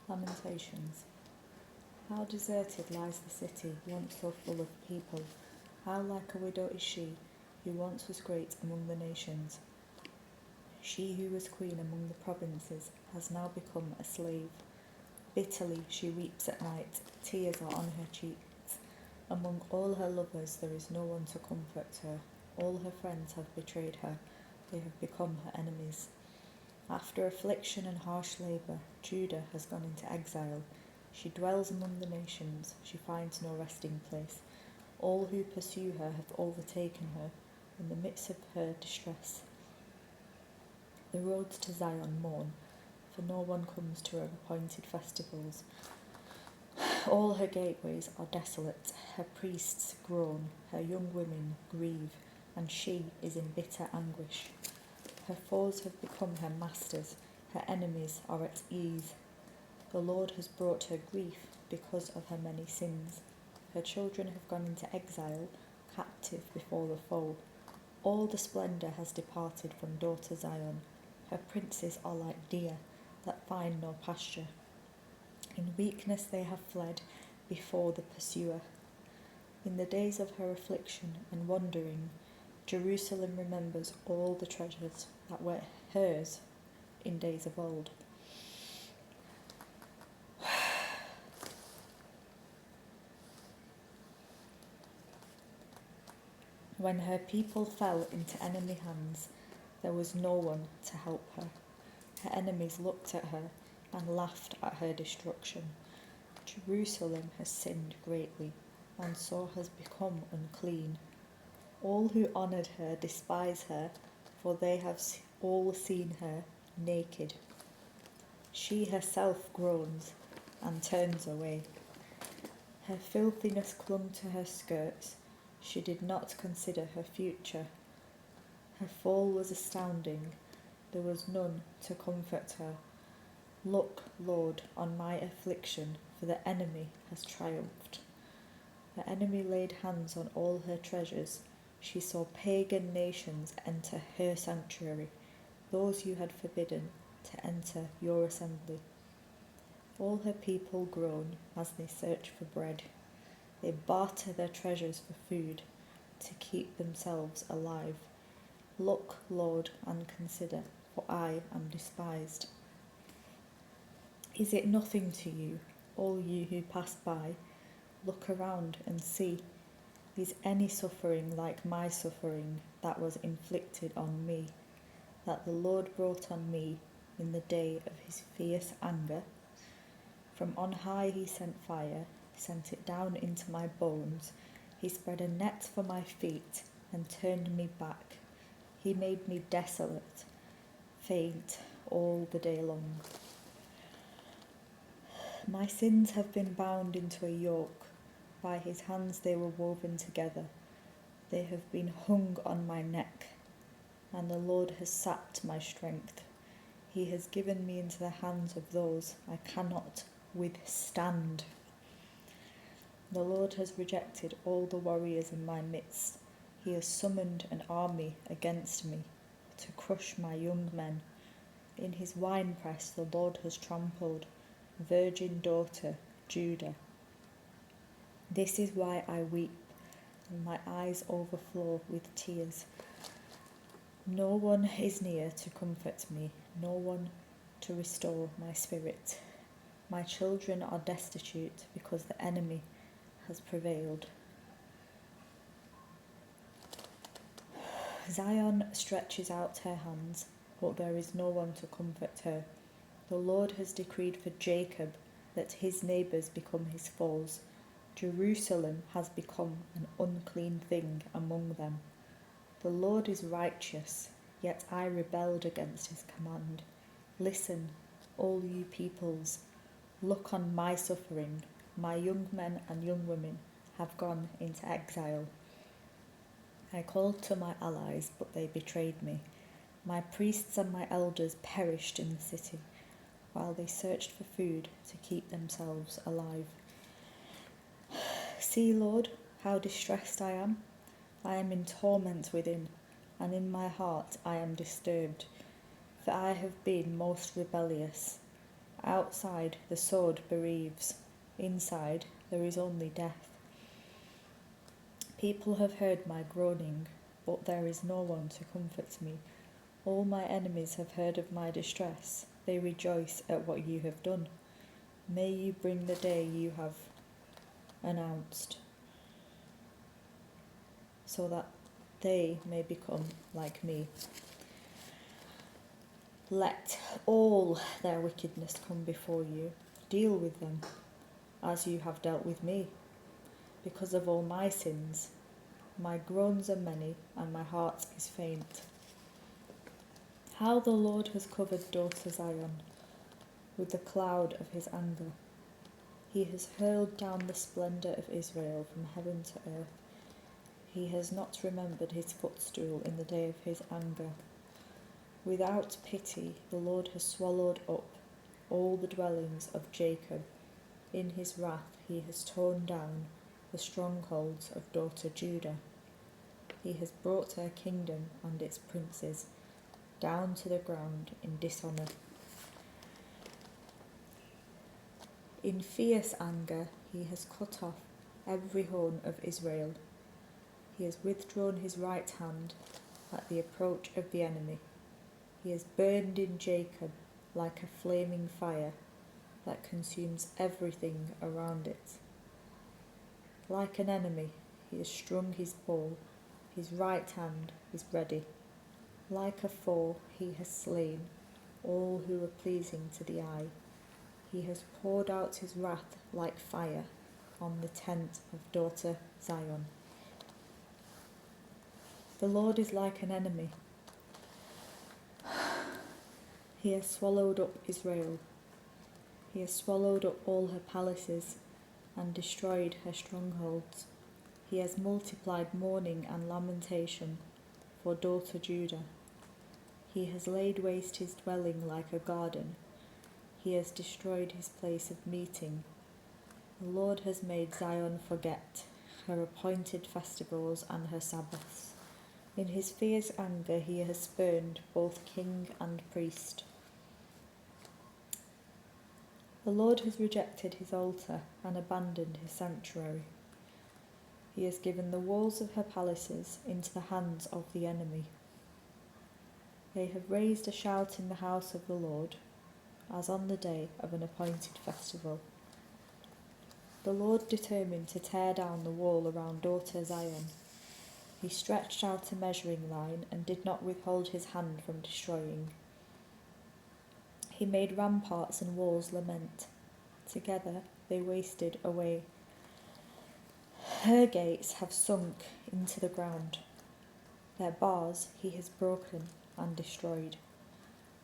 Lamentations. How deserted lies the city, once so full of people. How like a widow is she, who once was great among the nations. She who was queen among the provinces has now become a slave. Bitterly she weeps at night, tears are on her cheeks. Among all her lovers there is no one to comfort her. All her friends have betrayed her, they have become her enemies. After affliction and harsh labour, Judah has gone into exile. She dwells among the nations, she finds no resting place. All who pursue her have overtaken her in the midst of her distress. The roads to Zion mourn, for no one comes to her appointed festivals. All her gateways are desolate, her priests groan, her young women grieve, and she is in bitter anguish. Her foes have become her masters, her enemies are at ease. The Lord has brought her grief because of her many sins. Her children have gone into exile, captive before the foe. All the splendour has departed from daughter Zion. Her princes are like deer that find no pasture. In weakness they have fled before the pursuer. In the days of her affliction and wandering, Jerusalem remembers all the treasures that were hers in days of old. When her people fell into enemy hands, there was no one to help her. Her enemies looked at her and laughed at her destruction. Jerusalem has sinned greatly, and so has become unclean. All who honoured her despise her, for they have all seen her naked. She herself groans and turns away. Her filthiness clung to her skirts. She did not consider her future. Her fall was astounding. There was none to comfort her. Look, Lord, on my affliction, for the enemy has triumphed. The enemy laid hands on all her treasures. She saw pagan nations enter her sanctuary, those you had forbidden to enter your assembly. All her people groan as they search for bread. They barter their treasures for food to keep themselves alive. Look, Lord, and consider, for I am despised. Is it nothing to you, all you who pass by? Look around and see. Is any suffering like my suffering that was inflicted on me, that the Lord brought on me in the day of his fierce anger? From on high he sent fire, sent it down into my bones. He spread a net for my feet and turned me back. He made me desolate, faint all the day long. My sins have been bound into a yoke. By his hands they were woven together. They have been hung on my neck, and the Lord has sapped my strength. He has given me into the hands of those I cannot withstand. The Lord has rejected all the warriors in my midst. He has summoned an army against me to crush my young men. In his winepress the Lord has trampled virgin daughter Judah. This is why I weep, and my eyes overflow with tears. No one is near to comfort me, no one to restore my spirit. My children are destitute because the enemy has prevailed. Zion stretches out her hands, but there is no one to comfort her. The Lord has decreed for Jacob that his neighbours become his foes. Jerusalem has become an unclean thing among them. The Lord is righteous, yet I rebelled against his command. Listen, all you peoples, look on my suffering. My young men and young women have gone into exile. I called to my allies, but they betrayed me. My priests and my elders perished in the city, while they searched for food to keep themselves alive. See, Lord, how distressed I am. I am in torment within, and in my heart I am disturbed, for I have been most rebellious. Outside the sword bereaves, inside there is only death. People have heard my groaning, but there is no one to comfort me. All my enemies have heard of my distress. They rejoice at what you have done. May you bring the day you have announced, so that they may become like me. Let all their wickedness come before you. Deal with them as you have dealt with me. Because of all my sins, my groans are many, and my heart is faint. How the Lord has covered daughter Zion with the cloud of his anger. He has hurled down the splendour of Israel from heaven to earth. He has not remembered his footstool in the day of his anger. Without pity, the Lord has swallowed up all the dwellings of Jacob. In his wrath he has torn down the strongholds of daughter Judah. He has brought her kingdom and its princes down to the ground in dishonour. In fierce anger he has cut off every horn of Israel. He has withdrawn his right hand at the approach of the enemy. He has burned in Jacob like a flaming fire that consumes everything around it. Like an enemy, he has strung his bow, his right hand is ready. Like a foe, he has slain all who are pleasing to the eye. He has poured out his wrath like fire on the tent of daughter Zion. The Lord is like an enemy. He has swallowed up Israel. He has swallowed up all her palaces and destroyed her strongholds. He has multiplied mourning and lamentation for daughter Judah. He has laid waste his dwelling like a garden. He has destroyed his place of meeting. The Lord has made Zion forget her appointed festivals and her Sabbaths. In his fierce anger he has spurned both king and priest. The Lord has rejected his altar and abandoned his sanctuary. He has given the walls of her palaces into the hands of the enemy. They have raised a shout in the house of the Lord, as on the day of an appointed festival. The Lord determined to tear down the wall around daughter Zion. He stretched out a measuring line and did not withhold his hand from destroying. He made ramparts and walls lament. Together they wasted away. Her gates have sunk into the ground. Their bars he has broken and destroyed.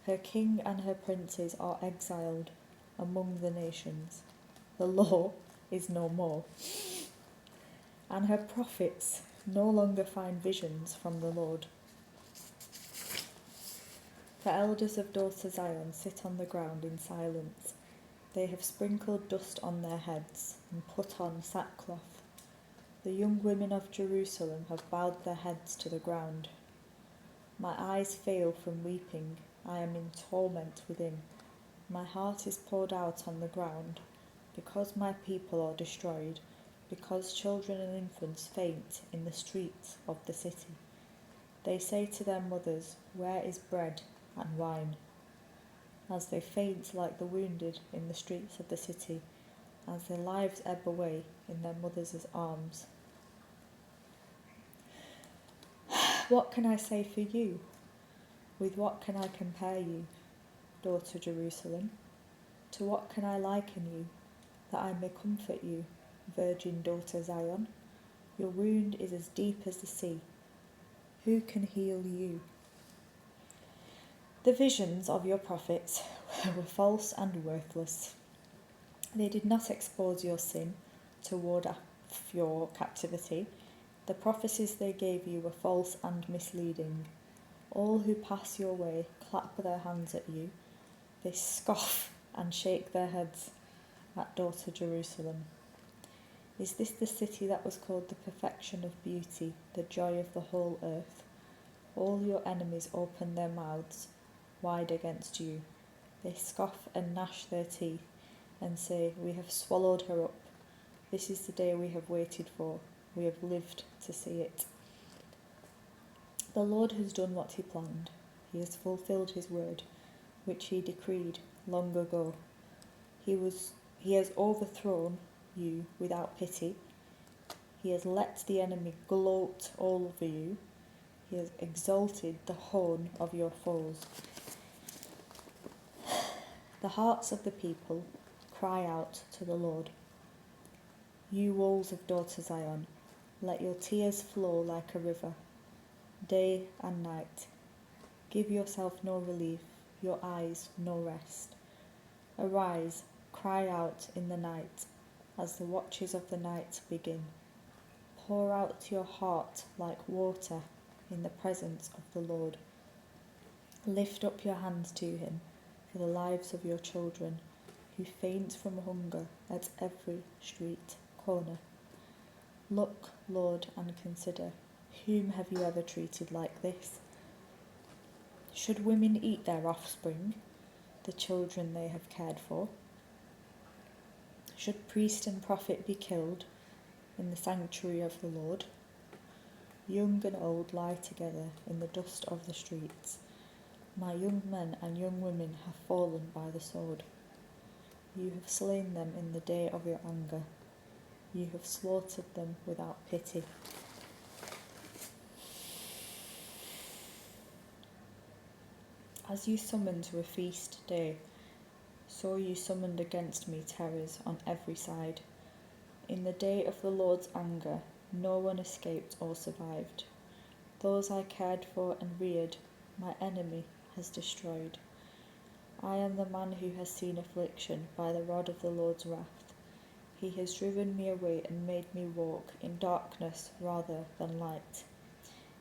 Her king and her princes are exiled among the nations. The law is no more, and her prophets no longer find visions from the Lord. The elders of daughter Zion sit on the ground in silence. They have sprinkled dust on their heads and put on sackcloth. The young women of Jerusalem have bowed their heads to the ground. My eyes fail from weeping. I am in torment within. My heart is poured out on the ground, because my people are destroyed, because children and infants faint in the streets of the city. They say to their mothers, "Where is bread and wine?" As they faint like the wounded in the streets of the city, as their lives ebb away in their mothers' arms. What can I say for you? With what can I compare you, daughter Jerusalem? To what can I liken you, that I may comfort you, virgin daughter Zion? Your wound is as deep as the sea. Who can heal you? The visions of your prophets were false and worthless. They did not expose your sin to ward off your captivity. The prophecies they gave you were false and misleading. All who pass your way clap their hands at you. They scoff and shake their heads at daughter Jerusalem. Is this the city that was called the perfection of beauty, the joy of the whole earth? All your enemies open their mouths wide against you. They scoff and gnash their teeth and say, "We have swallowed her up. This is the day we have waited for. We have lived to see it." The Lord has done what he planned. He has fulfilled his word, which he decreed long ago. He has overthrown you without pity. He has let the enemy gloat all over you. He has exalted the horn of your foes. The hearts of the people cry out to the Lord. You walls of daughter Zion, let your tears flow like a river, day and night. Give yourself no relief, your eyes no rest. Arise, cry out in the night, as the watches of the night begin. Pour out your heart like water in the presence of the Lord. Lift up your hands to him for the lives of your children, who faint from hunger at every street corner. Look, Lord, and consider, whom have you ever treated like this? Should women eat their offspring, the children they have cared for? Should priest and prophet be killed in the sanctuary of the Lord? Young and old lie together in the dust of the streets. My young men and young women have fallen by the sword. You have slain them in the day of your anger. You have slaughtered them without pity. As you summon to a feast day, so you summoned against me terrors on every side. In the day of the Lord's anger, no one escaped or survived. Those I cared for and reared, my enemy has destroyed. I am the man who has seen affliction by the rod of the Lord's wrath. He has driven me away and made me walk in darkness rather than light.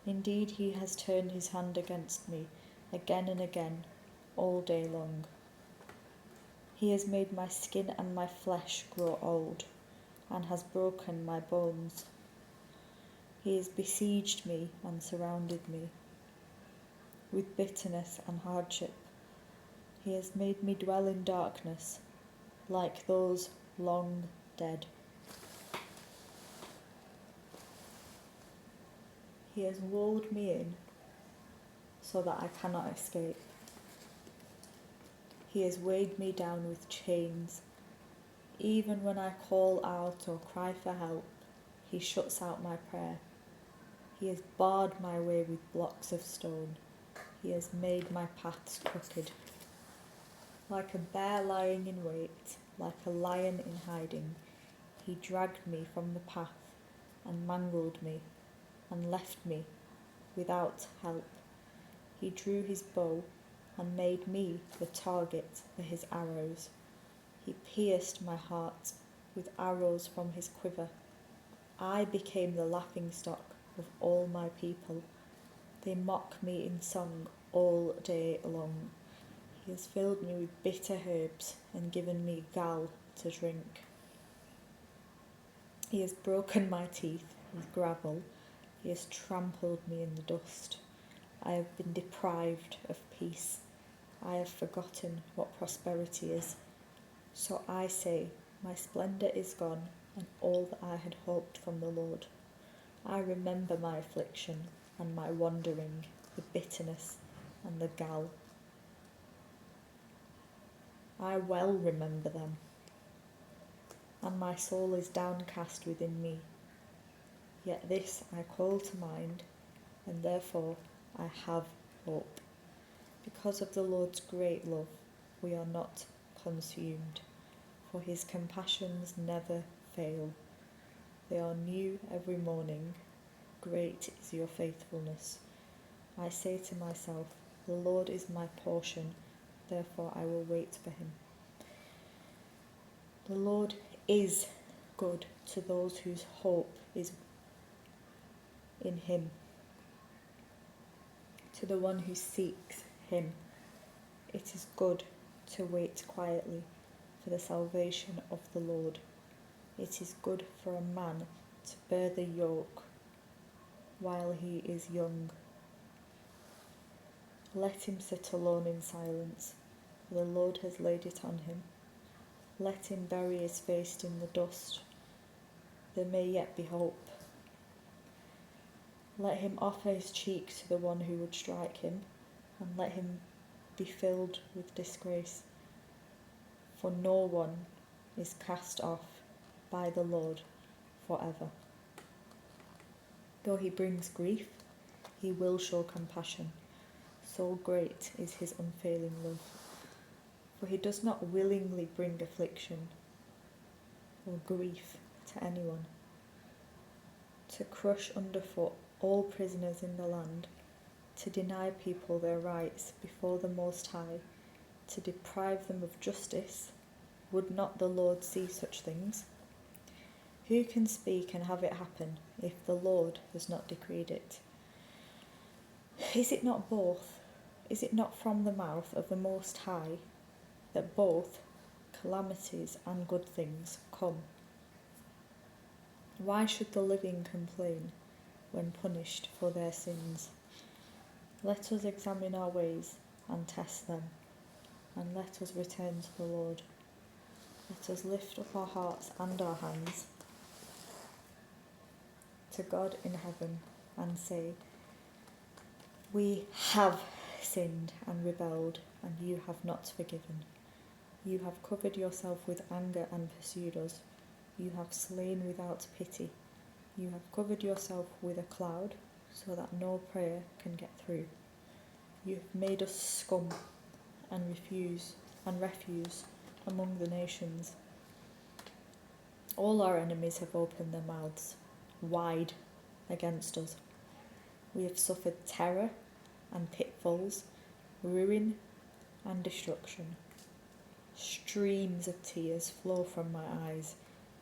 Indeed, he has turned his hand against me again and again, all day long. He has made my skin and my flesh grow old, and has broken my bones. He has besieged me and surrounded me with bitterness and hardship. He has made me dwell in darkness, like those long dead. He has walled me in so that I cannot escape. He has weighed me down with chains. Even when I call out or cry for help, he shuts out my prayer. He has barred my way with blocks of stone. He has made my paths crooked. Like a bear lying in wait, like a lion in hiding, he dragged me from the path and mangled me and left me without help. He drew his bow and made me the target for his arrows. He pierced my heart with arrows from his quiver. I became the laughingstock of all my people. They mock me in song all day long. He has filled me with bitter herbs and given me gall to drink. He has broken my teeth with gravel. He has trampled me in the dust. I have been deprived of peace. I have forgotten what prosperity is. So I say, my splendour is gone, and all that I had hoped from the Lord. I remember my affliction and my wandering, the bitterness and the gall. I well remember them, and my soul is downcast within me. Yet this I call to mind, and therefore I have hope. Because of the Lord's great love, we are not consumed, for his compassions never fail. They are new every morning. Great is your faithfulness. I say to myself, the Lord is my portion, therefore I will wait for him. The Lord is good to those whose hope is in him, to the one who seeks him. It is good to wait quietly for the salvation of the Lord. It is good for a man to bear the yoke while he is young. Let him sit alone in silence for the Lord has laid it on him. Let him bury his face in the dust. There may yet be hope. Let him offer his cheek to the one who would strike him, and let him be filled with disgrace. For no one is cast off by the Lord forever. Though he brings grief, he will show compassion. So great is his unfailing love. For he does not willingly bring affliction or grief to anyone. To crush underfoot all prisoners in the land, to deny people their rights before the Most High, to deprive them of justice, would not the Lord see such things? Who can speak and have it happen if the Lord has not decreed it? Is it not both? Is it not from the mouth of the Most High that both calamities and good things come? Why should the living complain when punished for their sins? Let us examine our ways and test them, and let us return to the Lord. Let us lift up our hearts and our hands to God in heaven and say, we have sinned and rebelled, and you have not forgiven. You have covered yourself with anger and pursued us. You have slain without pity. You have covered yourself with a cloud, so that no prayer can get through. You have made us scum and refuse among the nations. All our enemies have opened their mouths wide against us. We have suffered terror and pitfalls, ruin and destruction. Streams of tears flow from my eyes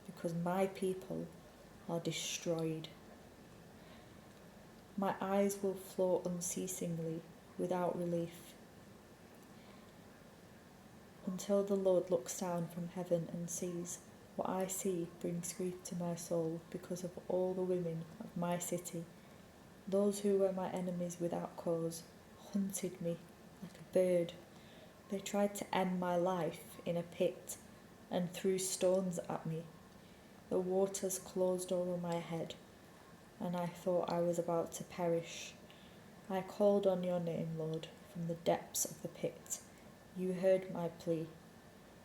because my people are destroyed. My eyes will flow unceasingly without relief until the Lord looks down from heaven and sees. What I see brings grief to my soul because of all the women of my city. Those who were my enemies without cause hunted me like a bird. They tried to end my life in a pit and threw stones at me. The waters closed over my head, and I thought I was about to perish. I called on your name, Lord, from the depths of the pit. You heard my plea.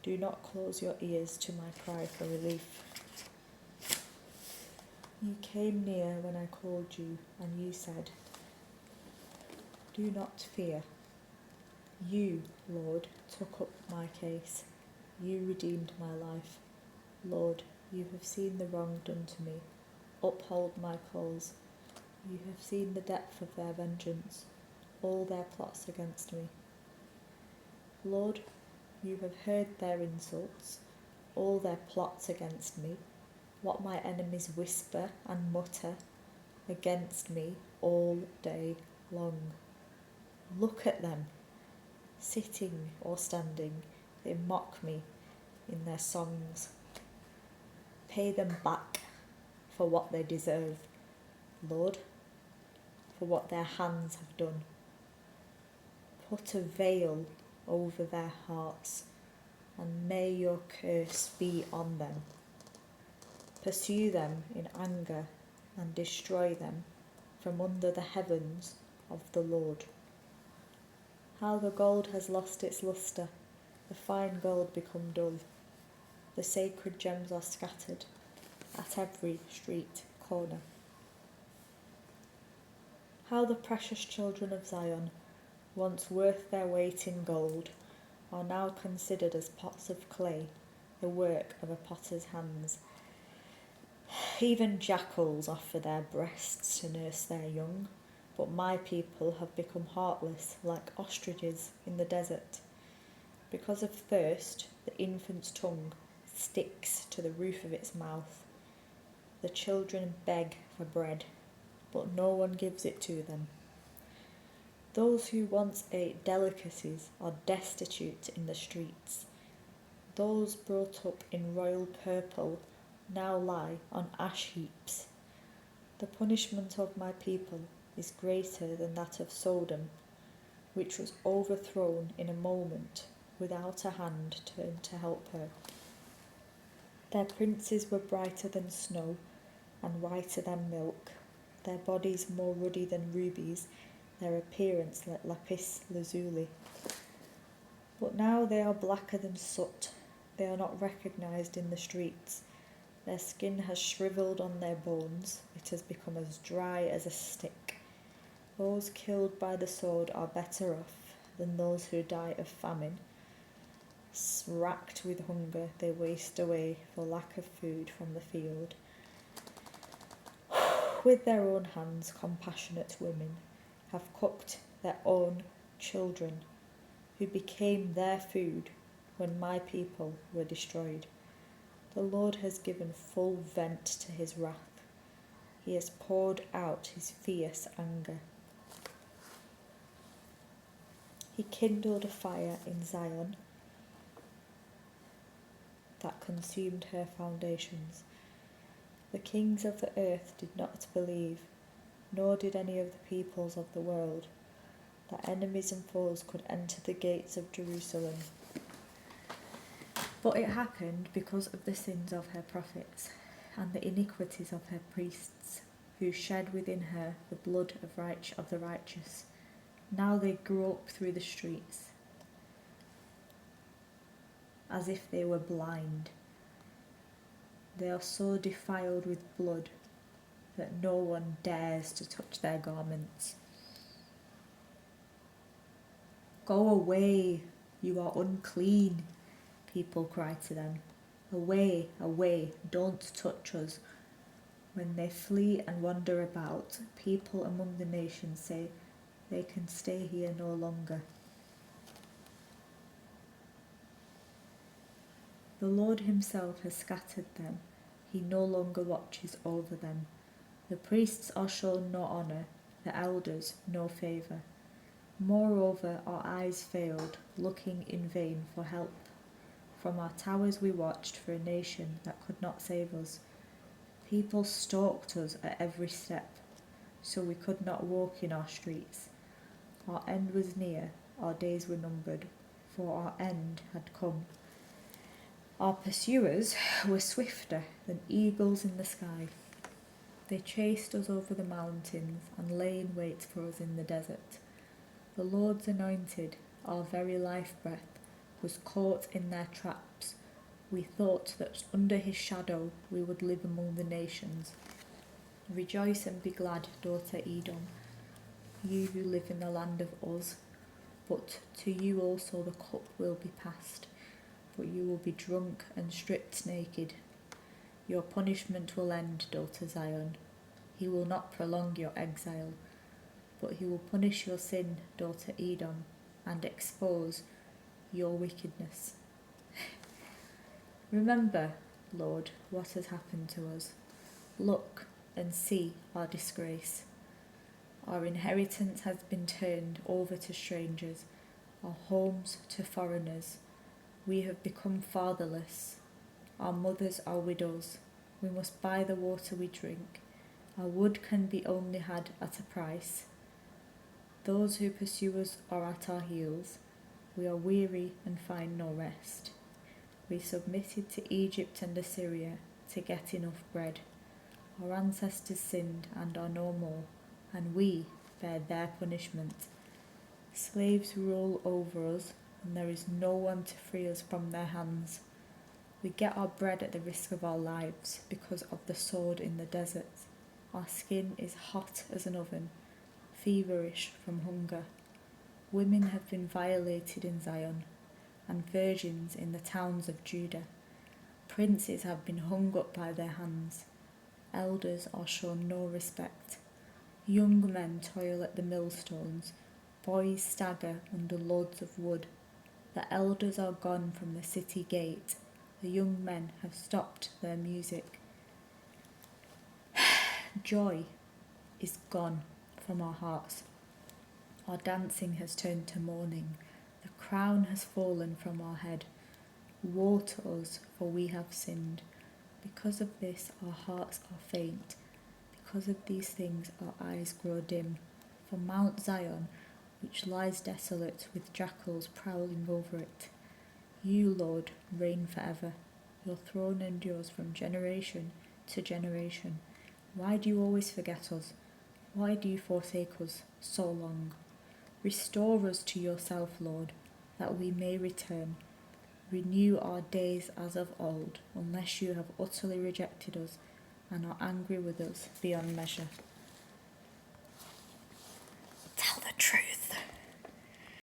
Do not close your ears to my cry for relief. You came near when I called you, and you said, do not fear. You, Lord, took up my case. You redeemed my life. Lord, you have seen the wrong done to me. Uphold my cause. You have seen the depth of their vengeance, all their plots against me. Lord, you have heard their insults, all their plots against me, what my enemies whisper and mutter against me all day long. Look at them, sitting or standing, they mock me in their songs. Pay them back for what they deserve, Lord, for what their hands have done. Put a veil over their hearts, and may your curse be on them. Pursue them in anger and destroy them from under the heavens of the Lord. How the gold has lost its lustre, the fine gold become dull. The sacred gems are scattered at every street corner. How the precious children of Zion, once worth their weight in gold, are now considered as pots of clay, the work of a potter's hands. Even jackals offer their breasts to nurse their young, but my people have become heartless like ostriches in the desert. Because of thirst, the infant's tongue sticks to the roof of its mouth. The children beg for bread, but no one gives it to them. Those who once ate delicacies are destitute in the streets. Those brought up in royal purple now lie on ash heaps. The punishment of my people is greater than that of Sodom, which was overthrown in a moment without a hand turned to help her. Their princes were brighter than snow and whiter than milk, their bodies more ruddy than rubies, their appearance like lapis lazuli. But now they are blacker than soot, they are not recognised in the streets. Their skin has shriveled on their bones, it has become as dry as a stick. Those killed by the sword are better off than those who die of famine. Racked with hunger, they waste away for lack of food from the field. With their own hands, compassionate women have cooked their own children, who became their food when my people were destroyed. The Lord has given full vent to his wrath. He has poured out his fierce anger. He kindled a fire in Zion that consumed her foundations. The kings of the earth did not believe, nor did any of the peoples of the world, that enemies and foes could enter the gates of Jerusalem. But it happened because of the sins of her prophets and the iniquities of her priests, who shed within her the blood of the righteous. Now they grope through the streets as if they were blind. They are so defiled with blood that no one dares to touch their garments. Go away, you are unclean, people cry to them. Away, away, don't touch us. When they flee and wander about, people among the nations say, they can stay here no longer. The Lord himself has scattered them. He no longer watches over them. The priests are shown no honour, the elders no favour. Moreover, our eyes failed, looking in vain for help. From our towers we watched for a nation that could not save us. People stalked us at every step, so we could not walk in our streets. Our end was near, our days were numbered, for our end had come. Our pursuers were swifter than eagles in the sky. They chased us over the mountains and lay in wait for us in the desert. The Lord's anointed, our very life breath, was caught in their traps. We thought that under his shadow we would live among the nations. Rejoice and be glad, daughter Edom, you who live in the land of Uz. But to you also the cup will be passed, but you will be drunk and stripped naked. Your punishment will end, daughter Zion. He will not prolong your exile, but he will punish your sin, daughter Edom, and expose your wickedness. Remember, Lord, what has happened to us. Look and see our disgrace. Our inheritance has been turned over to strangers, our homes to foreigners. We have become fatherless. Our mothers are widows. We must buy the water we drink. Our wood can be only had at a price. Those who pursue us are at our heels. We are weary and find no rest. We submitted to Egypt and Assyria to get enough bread. Our ancestors sinned and are no more, and we bear their punishment. Slaves rule over us, and there is no one to free us from their hands. We get our bread at the risk of our lives because of the sword in the desert. Our skin is hot as an oven, feverish from hunger. Women have been violated in Zion, and virgins in the towns of Judah. Princes have been hung up by their hands. Elders are shown no respect. Young men toil at the millstones. Boys stagger under loads of wood. The elders are gone from the city gate. The young men have stopped their music. Joy is gone from our hearts. Our dancing has turned to mourning. The crown has fallen from our head. Woe to us, for we have sinned. Because of this our hearts are faint. Because of these things our eyes grow dim. For Mount Zion, which lies desolate with jackals prowling over it, You, Lord, reign forever. Your throne endures from generation to generation. Why do you always forget us? Why do you forsake us so long? Restore us to yourself, Lord, that we may return. Renew our days as of old, unless you have utterly rejected us and are angry with us beyond measure.